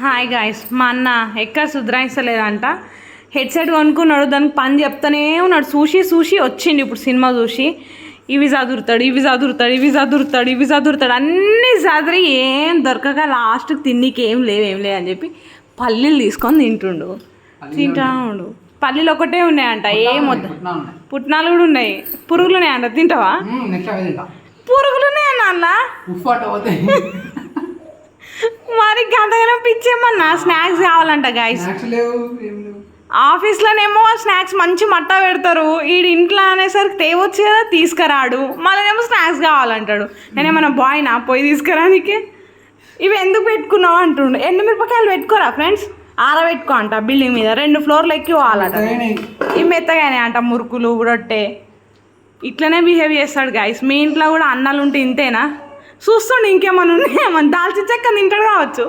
Hi guys, మా అన్న ఎక్కడ సుధరాయిస్తలేదంట. హెడ్సెట్ కొనుక్కున్నాడు, దానికి పని చెప్తానే ఉన్నాడు. చూసి వచ్చిండు ఇప్పుడు సినిమా చూసి. ఇవి చదురుతాడు అన్నీ చదిరి ఏం దొరకక లాస్ట్కి తిన్నీకి ఏం లేవు అని చెప్పి పల్లీలు తీసుకొని తింటా ఉండు. పల్లీలు ఒకటే ఉన్నాయంట, ఏం వద్దు. పుట్నాలు కూడా ఉన్నాయి, పురుగులు ఉన్నాయంట. తింటావా? పురుగులు ఉన్నాయన్న అలా మరి గంటగానే పిచ్చేమన్నా. స్నాక్స్ కావాలంట గాయస్. ఆఫీస్లోనేమో స్నాక్స్ మంచి మట్టా పెడతారు, ఈడు ఇంట్లో అనేసరికి తేవచ్చు కదా, తీసుకురాడు. మళ్ళీనేమో స్నాక్స్ కావాలంటాడు. నేనేమన్నా బాయ్నా పోయి తీసుకురానికి? ఇవి ఎందుకు పెట్టుకున్నావు అంటుండు. ఎండుమిరపకాయలు పెట్టుకోరా ఫ్రెండ్స్, ఆరబెట్టుకో అంట. బిల్డింగ్ మీద 2 ఫ్లోర్లు ఎక్కి పోవాలట. ఇవి మెత్తగానే అంట, మురుకులు రొట్టె. ఇట్లనే బిహేవ్ చేస్తాడు గాయస్. మీ ఇంట్లో కూడా అన్నాలు ఉంటే ఇంతేనా? చూస్తుండే ఇంకేమన్నా ఉన్నాయేమన్నా. దాల్చిన చెక్క తింటాడు కావచ్చు.